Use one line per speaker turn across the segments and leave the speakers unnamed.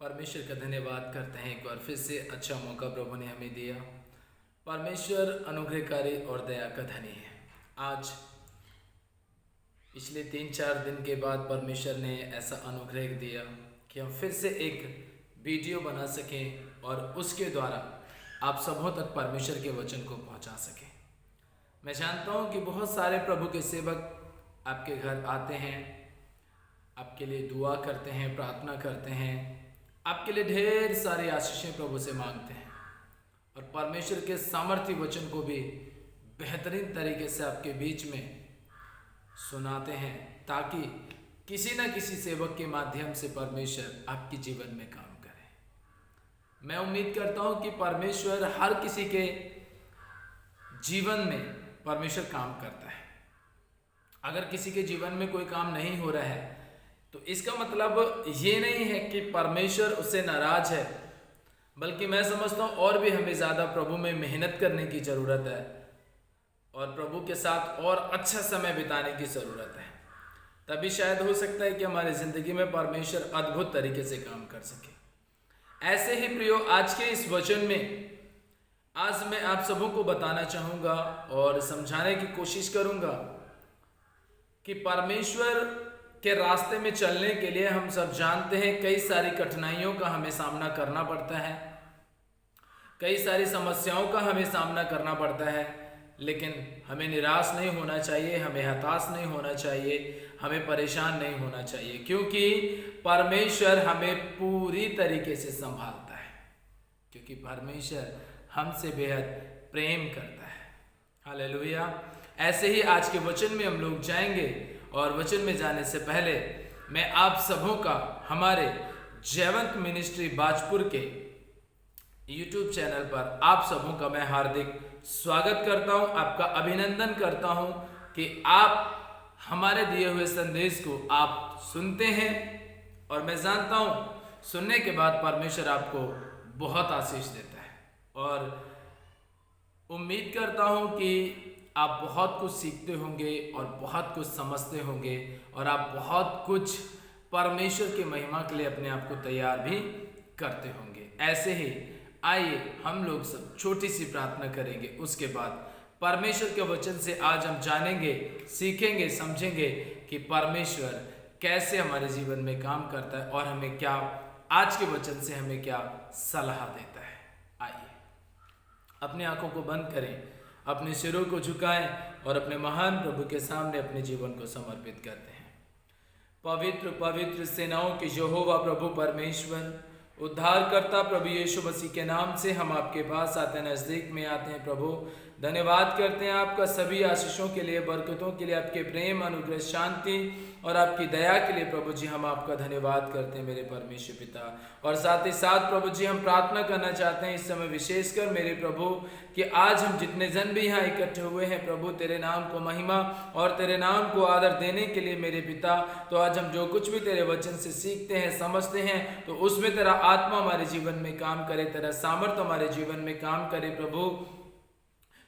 परमेश्वर का धन्यवाद करते हैं। एक बार फिर से अच्छा मौका प्रभु ने हमें दिया। परमेश्वर अनुग्रहकारी और दया का धनी है। आज पिछले 3-4 दिन के बाद परमेश्वर ने ऐसा अनुग्रह दिया कि हम फिर से एक वीडियो बना सकें और उसके द्वारा आप सबों तक परमेश्वर के वचन को पहुंचा सकें। मैं जानता हूं कि बहुत सारे प्रभु के सेवक आपके घर आते हैं, आपके लिए दुआ करते हैं, प्रार्थना करते हैं, आपके लिए ढेर सारी आशीषें प्रभु से मांगते हैं और परमेश्वर के सामर्थ्य वचन को भी बेहतरीन तरीके से आपके बीच में सुनाते हैं, ताकि किसी न किसी सेवक के माध्यम से परमेश्वर आपके जीवन में काम करे। मैं उम्मीद करता हूं कि परमेश्वर हर किसी के जीवन में परमेश्वर काम करता है। अगर किसी के जीवन में कोई काम नहीं हो रहा है तो इसका मतलब ये नहीं है कि परमेश्वर उससे नाराज है, बल्कि मैं समझता हूँ और भी हमें ज़्यादा प्रभु में मेहनत करने की ज़रूरत है और प्रभु के साथ और अच्छा समय बिताने की ज़रूरत है। तभी शायद हो सकता है कि हमारी ज़िंदगी में परमेश्वर अद्भुत तरीके से काम कर सके। ऐसे ही प्रियो, आज के इस वचन में आज मैं आप सबों को बताना चाहूँगा और समझाने की कोशिश करूँगा कि परमेश्वर के रास्ते में चलने के लिए हम सब जानते हैं कई सारी कठिनाइयों का हमें सामना करना पड़ता है, कई सारी समस्याओं का हमें सामना करना पड़ता है, लेकिन हमें निराश नहीं होना चाहिए, हमें हताश नहीं होना चाहिए, हमें परेशान नहीं होना चाहिए, क्योंकि परमेश्वर हमें पूरी तरीके से संभालता है, क्योंकि परमेश्वर हमसे बेहद प्रेम करता है। हालेलुया। ऐसे ही आज के वचन में हम लोग जाएंगे और वचन में जाने से पहले मैं आप सबों का हमारे जयवंत मिनिस्ट्री बाजपुर के YouTube चैनल पर आप सबों का मैं हार्दिक स्वागत करता हूं, आपका अभिनंदन करता हूं कि आप हमारे दिए हुए संदेश को आप सुनते हैं और मैं जानता हूं सुनने के बाद परमेश्वर आपको बहुत आशीष देता है और उम्मीद करता हूं कि आप बहुत कुछ सीखते होंगे और बहुत कुछ समझते होंगे और आप बहुत कुछ परमेश्वर की महिमा के लिए अपने आप को तैयार भी करते होंगे। ऐसे ही आइए हम लोग सब छोटी सी प्रार्थना करेंगे, उसके बाद परमेश्वर के वचन से आज हम जानेंगे, सीखेंगे, समझेंगे कि परमेश्वर कैसे हमारे जीवन में काम करता है और हमें क्या आज के वचन से हमें क्या सलाह देता है। आइए अपनी आंखों को बंद करें, अपने सिरों को झुकाएं और अपने महान प्रभु के सामने अपने जीवन को समर्पित करते हैं। पवित्र पवित्र सेनाओं के यहोवा प्रभु परमेश्वर, उद्धारकर्ता प्रभु यीशु मसीह के नाम से हम आपके पास आते हैं, नज़दीक में आते हैं। प्रभु धन्यवाद करते हैं आपका सभी आशीषों के लिए, बरकतों के लिए, आपके प्रेम, अनुग्रह, शांति और आपकी दया के लिए प्रभु जी हम आपका धन्यवाद करते हैं मेरे परमेश्वर पिता। और साथ ही साथ प्रभु जी हम प्रार्थना करना चाहते हैं इस समय विशेषकर मेरे प्रभु कि आज हम जितने जन भी यहाँ इकट्ठे हुए हैं प्रभु, तेरे नाम को महिमा और तेरे नाम को आदर देने के लिए मेरे पिता, तो आज हम जो कुछ भी तेरे वचन से सीखते हैं, समझते हैं, तो उसमें तेरा आत्मा हमारे जीवन में काम करे, तेरा सामर्थ्य हमारे जीवन में काम करे प्रभु,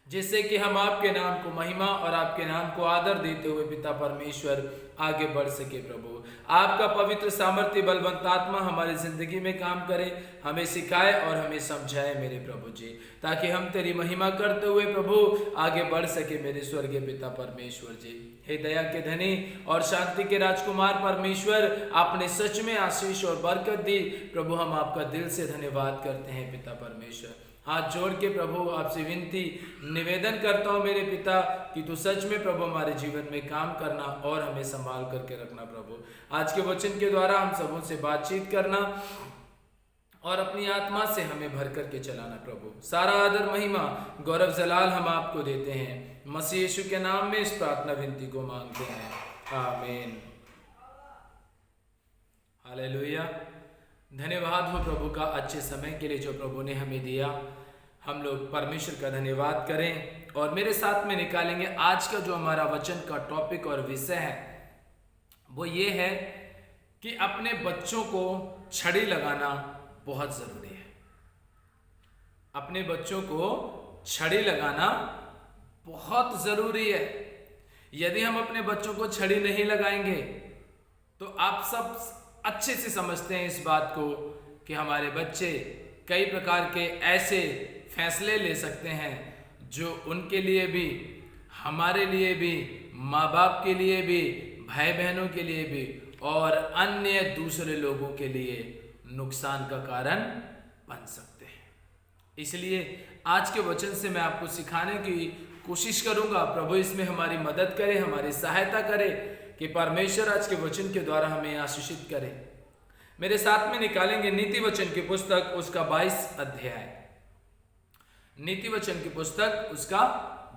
जिससे कि हम आपके नाम को महिमा और आपके नाम को आदर देते हुए पिता परमेश्वर आगे बढ़ सके। प्रभु आपका पवित्र सामर्थ्य बलवंत आत्मा हमारी जिंदगी में काम करे, हमें सिखाए और हमें समझाए मेरे प्रभु जी, ताकि हम तेरी महिमा करते हुए प्रभु आगे बढ़ सके मेरे स्वर्गीय पिता परमेश्वर जी। हे दया के धनी और शांति के राजकुमार परमेश्वर, आपने सच में आशीष और बरकत दी प्रभु, हम आपका दिल से धन्यवाद करते हैं पिता परमेश्वर। हाथ जोड़ के प्रभु आपसे विनती निवेदन करता हूँ मेरे पिता कि तू सच में प्रभु हमारे जीवन में काम करना और हमें संभाल करके रखना प्रभु। आज के वचन के द्वारा हम सबों से बातचीत करना और अपनी आत्मा से हमें भर करके चलाना प्रभु। सारा आदर, महिमा, गौरव, जलाल हम आपको देते हैं, मसीह यीशु के नाम में इस प्रार्थना विनती को मांगते हैं, आमीन। हालेलुया। धन्यवाद हो प्रभु का अच्छे समय के लिए जो प्रभु ने हमें दिया। हम लोग परमेश्वर का धन्यवाद करें और मेरे साथ में निकालेंगे आज का जो हमारा वचन का टॉपिक और विषय है, वो ये है कि अपने बच्चों को छड़ी लगाना बहुत ज़रूरी है। अपने बच्चों को छड़ी लगाना बहुत ज़रूरी है। यदि हम अपने बच्चों को छड़ी नहीं लगाएंगे तो आप सब अच्छे से समझते हैं इस बात को कि हमारे बच्चे कई प्रकार के ऐसे फैसले ले सकते हैं जो उनके लिए भी, हमारे लिए भी, माँ बाप के लिए भी, भाई बहनों के लिए भी और अन्य दूसरे लोगों के लिए नुकसान का कारण बन सकते हैं। इसलिए आज के वचन से मैं आपको सिखाने की कोशिश करूंगा। प्रभु इसमें हमारी मदद करे, हमारी सहायता करे कि परमेश्वर आज के वचन के द्वारा हमें आशीषित करे। मेरे साथ में निकालेंगे नीति वचन की पुस्तक उसका 22 अध्याय। नीति वचन की पुस्तक उसका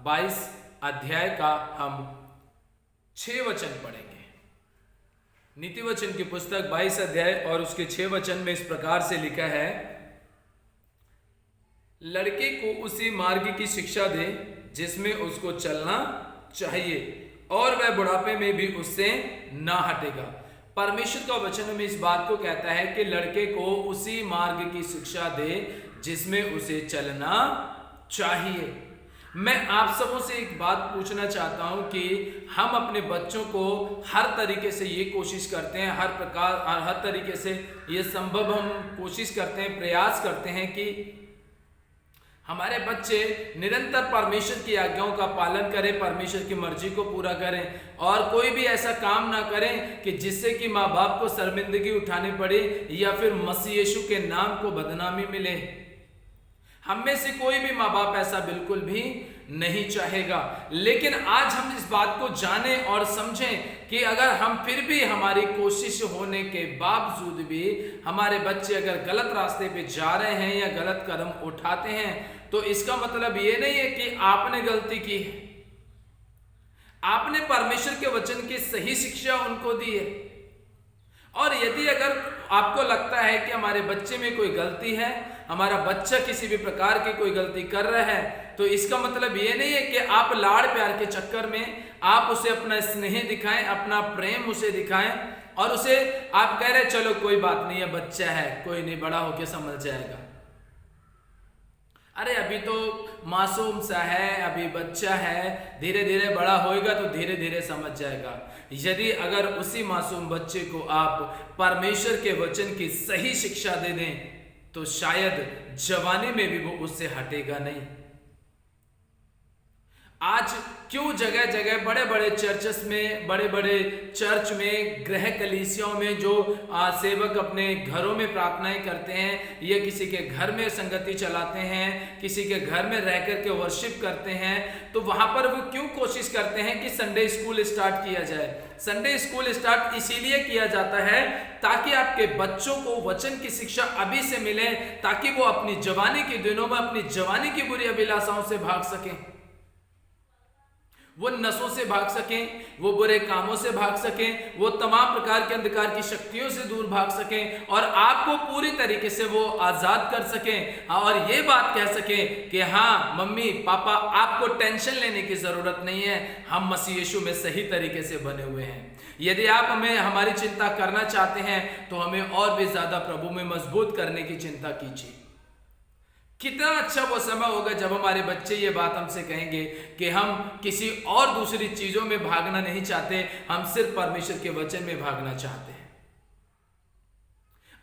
22 अध्याय का हम 6 वचन पढ़ेंगे। नीति वचन की पुस्तक 22 अध्याय और उसके 6 वचन में इस प्रकार से लिखा है, लड़के को उसी मार्ग की शिक्षा दे जिसमें उसको चलना चाहिए और वह बुढ़ापे में भी उससे ना हटेगा। परमेश्वर का वचन हमें इस बात को कहता है कि लड़के को उसी मार्ग की शिक्षा दे जिसमें उसे चलना चाहिए। मैं आप सबों से एक बात पूछना चाहता हूं कि हम अपने बच्चों को हर तरीके से ये कोशिश करते हैं, हर तरीके से ये संभव हम कोशिश करते हैं, प्रयास करते हैं कि हमारे बच्चे निरंतर परमेश्वर की आज्ञाओं का पालन करें, परमेश्वर की मर्जी को पूरा करें और कोई भी ऐसा काम ना करें कि जिससे कि माँ बाप को शर्मिंदगी उठानी पड़े या फिर मसीह यीशु के नाम को बदनामी मिले। हम में से कोई भी माँ बाप ऐसा बिल्कुल भी नहीं चाहेगा। लेकिन आज हम इस बात को जानें और समझें कि अगर हम फिर भी हमारी कोशिश होने के बावजूद भी हमारे बच्चे अगर गलत रास्ते पे जा रहे हैं या गलत कदम उठाते हैं तो इसका मतलब ये नहीं है कि आपने गलती की है। आपने परमेश्वर के वचन की सही शिक्षा उनको दी है। और यदि अगर आपको लगता है कि हमारे बच्चे में कोई गलती है, हमारा बच्चा किसी भी प्रकार की कोई गलती कर रहा है, तो इसका मतलब ये नहीं है कि आप लाड़ प्यार के चक्कर में आप उसे अपना स्नेह दिखाएं, अपना प्रेम उसे दिखाएं और उसे आप कह रहे चलो कोई बात नहीं है, बच्चा है, कोई नहीं, बड़ा होके समझ जाएगा। अरे अभी तो मासूम सा है, अभी बच्चा है, धीरे धीरे बड़ा होएगा तो धीरे धीरे समझ जाएगा। यदि अगर उसी मासूम बच्चे को आप परमेश्वर के वचन की सही शिक्षा दे दें तो शायद जवानी में भी वो उससे हटेगा नहीं। आज क्यों जगह जगह बड़े बड़े चर्चेस में, बड़े बड़े चर्च में, गृह कलीसियाओं में जो सेवक अपने घरों में प्रार्थनाएं करते हैं या किसी के घर में संगति चलाते हैं, किसी के घर में रह कर के वर्शिप करते हैं, तो वहां पर वो क्यों कोशिश करते हैं कि संडे स्कूल स्टार्ट किया जाए। संडे स्कूल स्टार्ट इसीलिए किया जाता है ताकि आपके बच्चों को वचन की शिक्षा अभी से मिले, ताकि वो अपनी जवानी के दिनों में अपनी जवानी की बुरी अभिलाषाओं से भाग सकें, वो नशों से भाग सकें, वो बुरे कामों से भाग सकें, वो तमाम प्रकार के अंधकार की शक्तियों से दूर भाग सकें और आपको पूरी तरीके से वो आजाद कर सकें और ये बात कह सकें कि हाँ मम्मी पापा आपको टेंशन लेने की जरूरत नहीं है, हम मसीह यीशु में सही तरीके से बने हुए हैं। यदि आप हमारी चिंता करना चाहते हैं तो हमें और भी ज्यादा प्रभु में मजबूत करने की चिंता कीजिए। कितना अच्छा वो समय होगा जब हमारे बच्चे ये बात हमसे कहेंगे कि हम किसी और दूसरी चीजों में भागना नहीं चाहते, हम सिर्फ परमेश्वर के वचन में भागना चाहते हैं।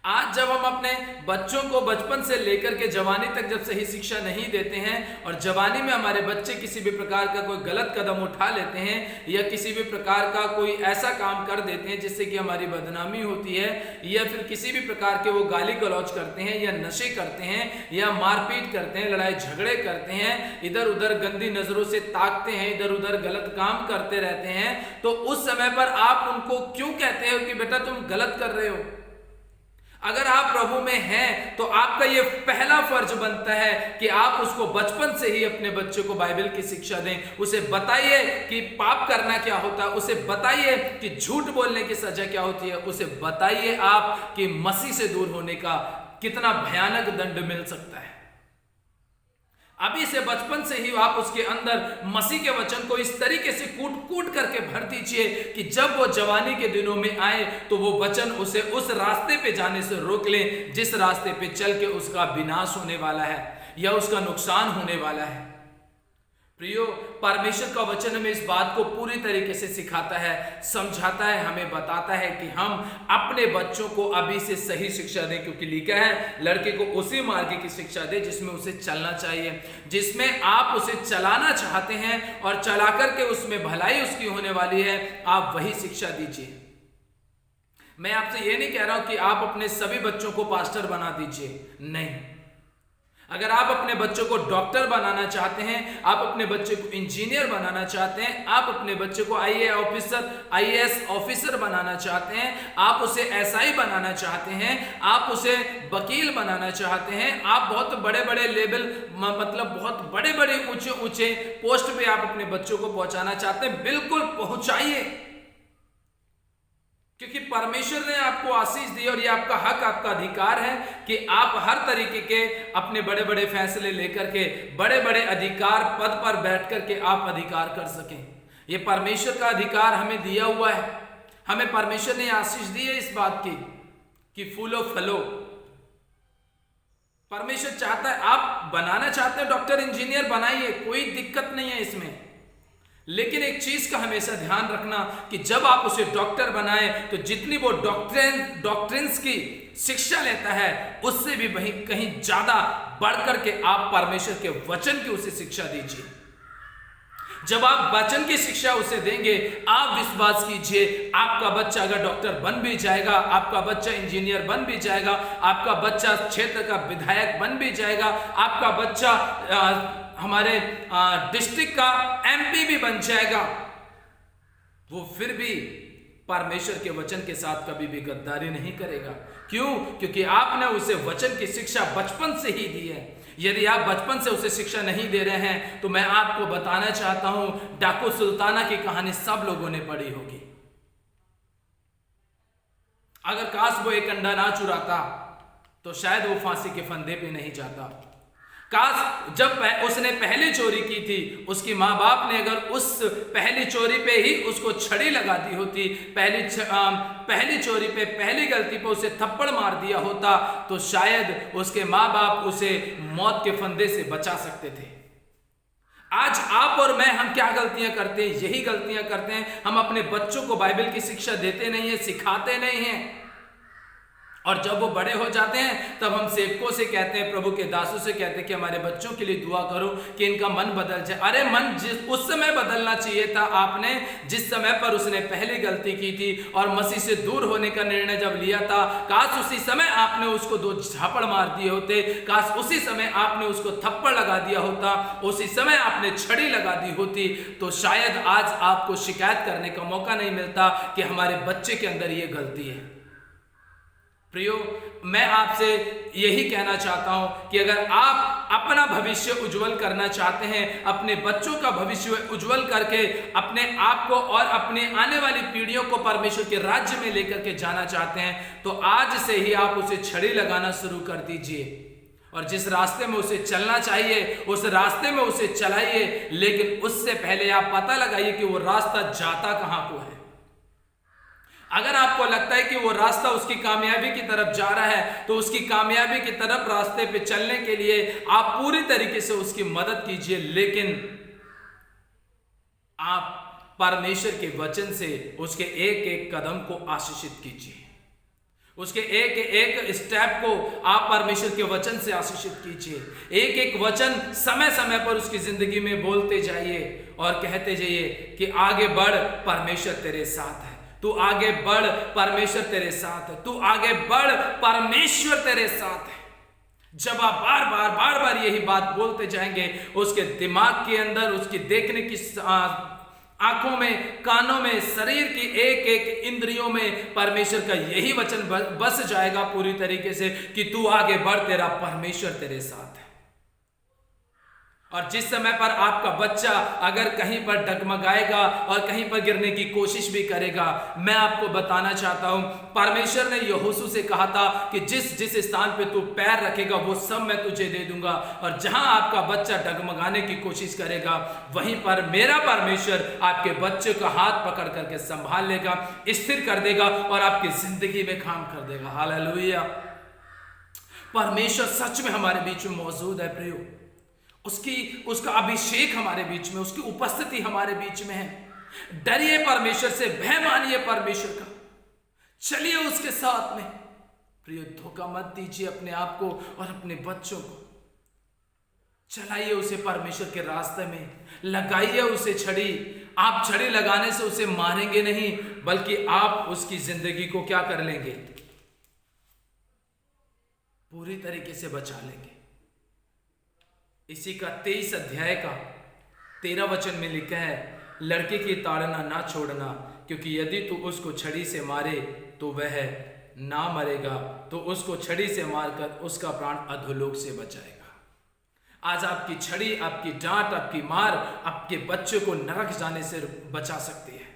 आज जब हम अपने बच्चों को बचपन से लेकर के जवानी तक जब सही शिक्षा नहीं देते हैं और जवानी में हमारे बच्चे किसी भी प्रकार का कोई गलत कदम उठा लेते हैं या किसी भी प्रकार का कोई ऐसा काम कर देते हैं जिससे कि हमारी बदनामी होती है या फिर किसी भी प्रकार के वो गाली गलौज करते हैं या नशे करते हैं या मारपीट करते हैं, लड़ाई झगड़े करते हैं, इधर उधर गंदी नजरों से ताकते हैं, इधर उधर गलत काम करते रहते हैं, तो उस समय पर आप उनको क्यों कहते हो कि बेटा तुम गलत कर रहे हो। अगर आप प्रभु में हैं तो आपका यह पहला फर्ज बनता है कि आप उसको बचपन से ही अपने बच्चे को बाइबल की शिक्षा दें। उसे बताइए कि पाप करना क्या होता है, उसे बताइए कि झूठ बोलने की सजा क्या होती है, उसे बताइए आप कि मसीह से दूर होने का कितना भयानक दंड मिल सकता है। अभी से बचपन से ही आप उसके अंदर मसीह के वचन को इस तरीके से कूट कूट करके भर दीजिए कि जब वो जवानी के दिनों में आए तो वो वचन उसे उस रास्ते पे जाने से रोक ले जिस रास्ते पे चल के उसका विनाश होने वाला है या उसका नुकसान होने वाला है। प्रियो, परमेश्वर का वचन हमें इस बात को पूरी तरीके से सिखाता है, समझाता है, हमें बताता है कि हम अपने बच्चों को अभी से सही शिक्षा दें, क्योंकि लिखा है लड़के को उसी मार्ग की शिक्षा दे जिसमें उसे चलना चाहिए, जिसमें आप उसे चलाना चाहते हैं और चला करके उसमें भलाई उसकी होने वाली है, आप वही शिक्षा दीजिए। मैं आपसे ये नहीं कह रहा हूं कि आप अपने सभी बच्चों को पास्टर बना दीजिए, नहीं। अगर आप अपने बच्चों को डॉक्टर बनाना चाहते हैं, आप अपने बच्चे को इंजीनियर बनाना चाहते हैं, आप अपने बच्चे को आईएएस ऑफिसर बनाना चाहते हैं, आप उसे एसआई बनाना चाहते हैं, आप उसे वकील बनाना चाहते हैं, आप बहुत बड़े बड़े लेवल, मतलब बहुत बड़े बड़े ऊंचे ऊंचे पोस्ट पे आप अपने बच्चों को पहुंचाना चाहते हैं, बिल्कुल पहुंचाइए, क्योंकि परमेश्वर ने आपको आशीष दी और ये आपका हक, आपका अधिकार है कि आप हर तरीके के अपने बड़े बड़े फैसले लेकर के बड़े बड़े अधिकार पद पर बैठ करके आप अधिकार कर सकें। ये परमेश्वर का अधिकार हमें दिया हुआ है। हमें परमेश्वर ने आशीष दी है इस बात की कि फूलो फलो। परमेश्वर चाहता है, आप बनाना चाहते हैं डॉक्टर इंजीनियर बनाइए, कोई दिक्कत नहीं है इसमें, लेकिन एक चीज का हमेशा ध्यान रखना कि जब आप उसे डॉक्टर बनाएं तो जितनी वो डॉक्ट्रिन्स की शिक्षा लेता है उससे भी कहीं ज्यादा बढ़कर के आप परमेश्वर के वचन की उसे शिक्षा दीजिए। जब आप वचन की शिक्षा उसे देंगे, आप विश्वास कीजिए, आपका बच्चा अगर डॉक्टर बन भी जाएगा, आपका बच्चा इंजीनियर बन भी जाएगा, आपका बच्चा क्षेत्र का विधायक बन भी जाएगा, आपका बच्चा हमारे डिस्ट्रिक्ट का एमपी भी बन जाएगा, वो फिर भी परमेश्वर के वचन के साथ कभी भी गद्दारी नहीं करेगा। क्यों? क्योंकि आपने उसे वचन की शिक्षा बचपन से ही दी है। यदि आप बचपन से उसे शिक्षा नहीं दे रहे हैं तो मैं आपको बताना चाहता हूं, डाकू सुल्ताना की कहानी सब लोगों ने पढ़ी होगी। अगर काश वो एक अंडा ना चुराता तो शायद वो फांसी के फंदे पे नहीं जाता। काश जब उसने पहली चोरी की थी, उसकी माँ बाप ने अगर उस पहली चोरी पे ही उसको छड़ी लगा दी होती, पहली चोरी पे, पहली गलती पे उसे थप्पड़ मार दिया होता, तो शायद उसके माँ बाप उसे मौत के फंदे से बचा सकते थे। आज आप और मैं, हम क्या गलतियां करते हैं? यही गलतियां करते हैं। हम अपने बच्चों को बाइबल की शिक्षा देते नहीं है, सिखाते नहीं हैं, और जब वो बड़े हो जाते हैं तब हम सेवकों से कहते हैं, प्रभु के दासों से कहते हैं कि हमारे बच्चों के लिए दुआ करो कि इनका मन बदल जाए। अरे मन उस समय बदलना चाहिए था आपने जिस समय पर उसने पहली गलती की थी और मसीह से दूर होने का निर्णय जब लिया था। काश उसी समय आपने उसको 2 झापड़ मार दिए होते, काश उसी समय आपने उसको थप्पड़ लगा दिया होता, उसी समय आपने छड़ी लगा दी होती, तो शायद आज आपको शिकायत करने का मौका नहीं मिलता कि हमारे बच्चे के अंदर ये गलती है। प्रियो, मैं आपसे यही कहना चाहता हूं कि अगर आप अपना भविष्य उज्जवल करना चाहते हैं, अपने बच्चों का भविष्य उज्जवल करके अपने आप को और अपने आने वाली पीढ़ियों को परमेश्वर के राज्य में लेकर के जाना चाहते हैं, तो आज से ही आप उसे छड़ी लगाना शुरू कर दीजिए और जिस रास्ते में उसे चलना चाहिए उस रास्ते में उसे चलाइए। लेकिन उससे पहले आप पता लगाइए कि वो रास्ता जाता कहां को है। अगर आपको लगता है कि वो रास्ता उसकी कामयाबी की तरफ जा रहा है तो उसकी कामयाबी की तरफ रास्ते पे चलने के लिए आप पूरी तरीके से उसकी मदद कीजिए, लेकिन आप परमेश्वर के वचन से उसके एक एक कदम को आशीषित कीजिए, उसके एक एक स्टेप को आप परमेश्वर के वचन से आशीषित कीजिए। एक एक वचन समय समय पर उसकी जिंदगी में बोलते जाइए और कहते जाइए कि आगे बढ़, परमेश्वर तेरे साथ है, तू आगे बढ़, परमेश्वर तेरे साथ है, तू आगे बढ़, परमेश्वर तेरे साथ है। जब आप बार बार यही बात बोलते जाएंगे, उसके दिमाग के अंदर, उसकी देखने की आंखों में, कानों में, शरीर की एक एक इंद्रियों में परमेश्वर का यही वचन बस जाएगा पूरी तरीके से कि तू आगे बढ़, तेरा परमेश्वर तेरे साथ है। और जिस समय पर आपका बच्चा अगर कहीं पर डगमगाएगा और कहीं पर गिरने की कोशिश भी करेगा, मैं आपको बताना चाहता हूं, परमेश्वर ने यहोशू से कहा था कि जिस स्थान पे तू पैर रखेगा वो सब मैं तुझे दे दूंगा, और जहां आपका बच्चा डगमगाने की कोशिश करेगा वहीं पर मेरा परमेश्वर आपके बच्चे का हाथ पकड़ करके संभाल लेगा, स्थिर कर देगा और आपकी जिंदगी में काम कर देगा। हालेलुया। परमेश्वर सच में हमारे बीच में मौजूद है प्रियो, उसका अभिषेक हमारे बीच में, उसकी उपस्थिति हमारे बीच में है। डरिए परमेश्वर से, भय मानिए परमेश्वर का, चलिए उसके साथ में। प्रिय, धोखा मत दीजिए अपने आप को और अपने बच्चों को। चलाइए उसे परमेश्वर के रास्ते में, लगाइए उसे छड़ी। आप छड़ी लगाने से उसे मारेंगे नहीं, बल्कि आप उसकी जिंदगी को क्या कर लेंगे, पूरी तरीके से बचा लेंगे। इसी का 23 अध्याय का 13 वचन में लिखा है, लड़के की ताड़ना ना छोड़ना, क्योंकि यदि तू उसको छड़ी से मारे तो वह ना मरेगा, तो उसको छड़ी से मारकर उसका प्राण अधोलोक से बचाएगा। आज आपकी छड़ी, आपकी डांट, आपकी मार आपके बच्चे को नरक जाने से बचा सकती है,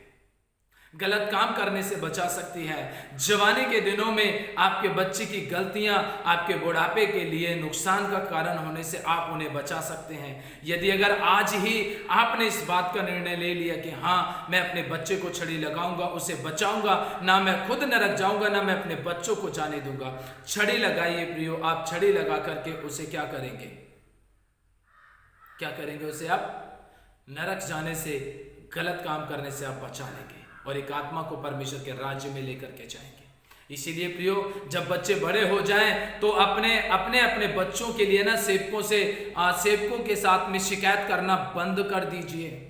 गलत काम करने से बचा सकती है। जवानी के दिनों में आपके बच्चे की गलतियां आपके बुढ़ापे के लिए नुकसान का कारण होने से आप उन्हें बचा सकते हैं। यदि अगर आज ही आपने इस बात का निर्णय ले लिया कि हाँ, मैं अपने बच्चे को छड़ी लगाऊंगा, उसे बचाऊंगा, ना मैं खुद नरक जाऊंगा, ना मैं अपने बच्चों को जाने दूंगा। छड़ी लगाइए प्रियो, आप छड़ी लगा करके उसे क्या करेंगे, क्या करेंगे, उसे आप नरक जाने से, गलत काम करने से आप बचा लेंगे और एक आत्मा को परमेश्वर के राज्य में लेकर के जाएंगे। इसीलिए प्रियो, जब बच्चे बड़े हो जाएं तो अपने अपने बच्चों के लिए ना सेवकों के साथ में शिकायत करना बंद कर दीजिए।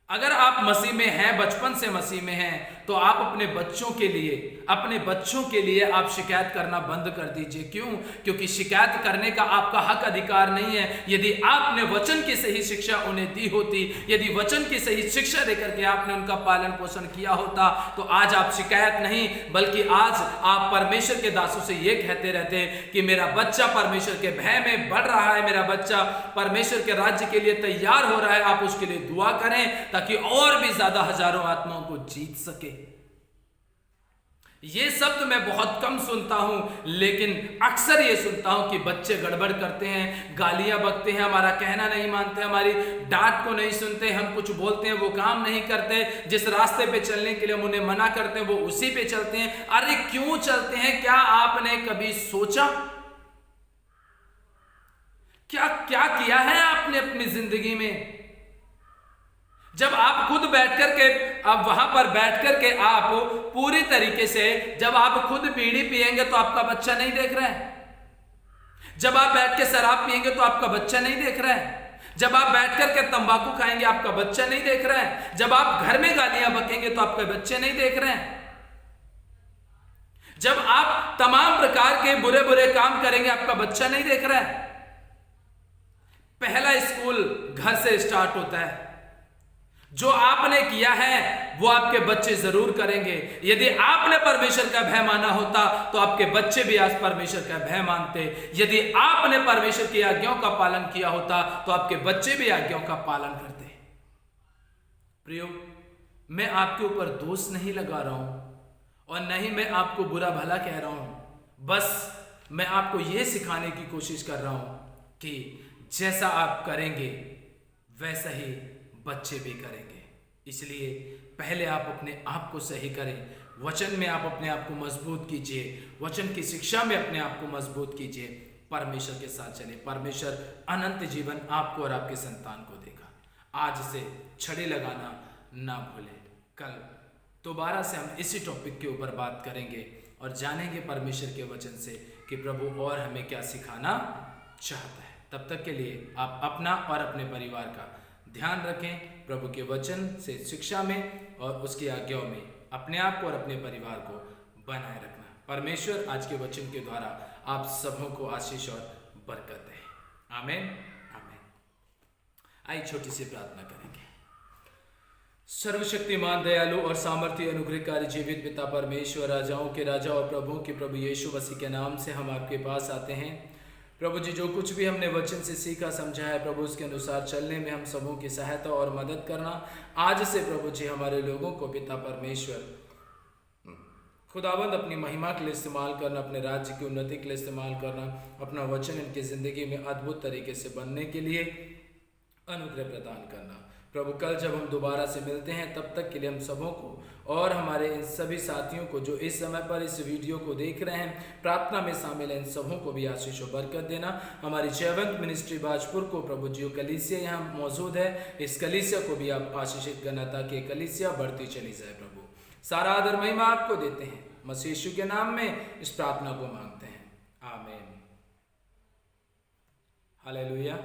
अगर आप मसीह में हैं, बचपन से मसीह में हैं, तो आप अपने बच्चों के लिए आप शिकायत करना बंद कर दीजिए। क्यों? क्योंकि शिकायत करने का आपका हक अधिकार नहीं है। यदि आपने वचन की सही शिक्षा उन्हें दी होती, यदि वचन की सही शिक्षा देकर के आपने उनका पालन पोषण किया होता, तो आज आप शिकायत नहीं, बल्कि आज आप परमेश्वर के दासों से ये कहते रहते कि मेरा बच्चा परमेश्वर के भय में बढ़ रहा है, मेरा बच्चा परमेश्वर के राज्य के लिए तैयार हो रहा है। आप उसके लिए दुआ करें ताकि और भी ज्यादा हजारों आत्माओं को जीत सके। ये शब्द मैं बहुत कम सुनता हूं, लेकिन अक्सर ये सुनता हूं कि बच्चे गड़बड़ करते हैं, गालियां बकते हैं, हमारा कहना नहीं मानते, हमारी डांट को नहीं सुनते, हम कुछ बोलते हैं वो काम नहीं करते, जिस रास्ते पे चलने के लिए हम उन्हें मना करते हैं वो उसी पे चलते हैं। अरे क्यों चलते हैं? क्या आपने कभी सोचा? क्या क्या किया है आपने अपनी जिंदगी में? जब आप खुद बैठ करके, अब वहां पर बैठ करके आप पूरी तरीके से, जब आप खुद बीड़ी पिएंगे तो आपका बच्चा नहीं देख रहा है। जब आप बैठ के शराब पिएंगे तो आपका बच्चा नहीं देख रहा है। जब आप बैठ करके तंबाकू खाएंगे आपका बच्चा नहीं देख रहा है। जब आप घर में गालियां बकेंगे तो आपके बच्चे नहीं देख रहे हैं। जब आप तमाम प्रकार के बुरे बुरे काम करेंगे आपका बच्चा नहीं देख रहा है। पहला स्कूल घर से स्टार्ट होता है। जो आपने किया है वो आपके बच्चे जरूर करेंगे। यदि आपने परमेश्वर का भय माना होता तो आपके बच्चे भी आज परमेश्वर का भय मानते। यदि आपने परमेश्वर की आज्ञाओं का पालन किया होता तो आपके बच्चे भी आज्ञाओं का पालन करते। प्रियो, मैं आपके ऊपर दोष नहीं लगा रहा हूं और न ही मैं आपको बुरा भला कह रहा हूं। बस मैं आपको यह सिखाने की कोशिश कर रहा हूं कि जैसा आप करेंगे वैसा ही बच्चे भी करेंगे। इसलिए पहले आप अपने आप को सही करें, वचन में आप अपने आप को मजबूत कीजिए, वचन की शिक्षा में अपने आप को मजबूत कीजिए, परमेश्वर के साथ चले। परमेश्वर अनंत जीवन आपको और आपके संतान को देगा। आज से छड़ी लगाना ना भूलें। कल दोबारा से हम इसी टॉपिक के ऊपर बात करेंगे और जानेंगे परमेश्वर के वचन से कि प्रभु और हमें क्या सिखाना चाहता है। तब तक के लिए आप अपना और अपने परिवार का ध्यान रखें। प्रभु के वचन से शिक्षा में और उसकी आज्ञाओं में अपने आप को और अपने परिवार को बनाए रखना। परमेश्वर आज के वचन के द्वारा आप सबों को आशीष और बरकत दे। आमीन, आमीन। आइए छोटी सी प्रार्थना करेंगे। सर्वशक्तिमान, दयालु और सामर्थ्य अनुग्रहकारी जीवित पिता परमेश्वर, राजाओं के राजा और प्रभुओं के प्रभु यीशु मसीह के नाम से हम आपके पास आते हैं। प्रभु जी, जो कुछ भी हमने वचन से सीखा समझा है प्रभु, उसके अनुसार चलने में हम सबों की सहायता और मदद करना। आज से प्रभु जी हमारे लोगों को पिता परमेश्वर खुदाबंद अपनी महिमा के लिए इस्तेमाल करना, अपने राज्य की उन्नति के लिए इस्तेमाल करना, अपना वचन इनकी ज़िंदगी में अद्भुत तरीके से बनने के लिए अनुग्रह प्रदान करना। प्रभु कल जब हम दोबारा से मिलते हैं तब तक के लिए हम सबों को और हमारे इन सभी साथियों को जो इस समय पर इस वीडियो को देख रहे हैं, प्रार्थना में शामिल हैं, इन सबों को भी आशीष और बरकत देना। हमारी जयवंत मिनिस्ट्री बाजपुर को प्रभु जी कलीसिया यहाँ मौजूद है, इस कलीसिया को भी आप आशीषित करना ताकि कलीसिया बढ़ती चली जाए। प्रभु सारा आदर महिमा आपको देते हैं, मसीह यीशु के नाम में इस प्रार्थना को मांगते हैं, आमीन। हालेलुया।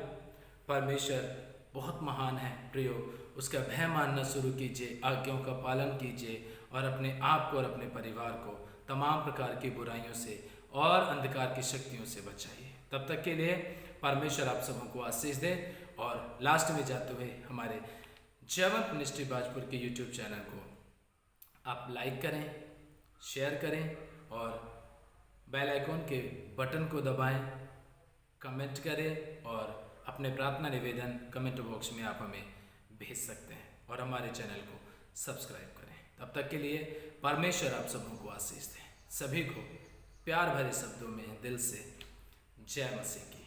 परमेश्वर बहुत महान है प्रियो, उसका भय मानना शुरू कीजिए, आज्ञाओं का पालन कीजिए और अपने आप को और अपने परिवार को तमाम प्रकार की बुराइयों से और अंधकार की शक्तियों से बचाइए। तब तक के लिए परमेश्वर आप सबों को आशीष दे। और लास्ट में जाते हुए हमारे जयवंत मिनिस्ट्री बाजपुर के यूट्यूब चैनल को आप लाइक करें, शेयर करें और बेल आइकॉन के बटन को दबाएं, कमेंट करें और अपने प्रार्थना निवेदन कमेंट बॉक्स में आप हमें भेज सकते हैं और हमारे चैनल को सब्सक्राइब करें। तब तक के लिए परमेश्वर आप सबों को आशीष दें। सभी को प्यार भरे शब्दों में दिल से जय मसीह की।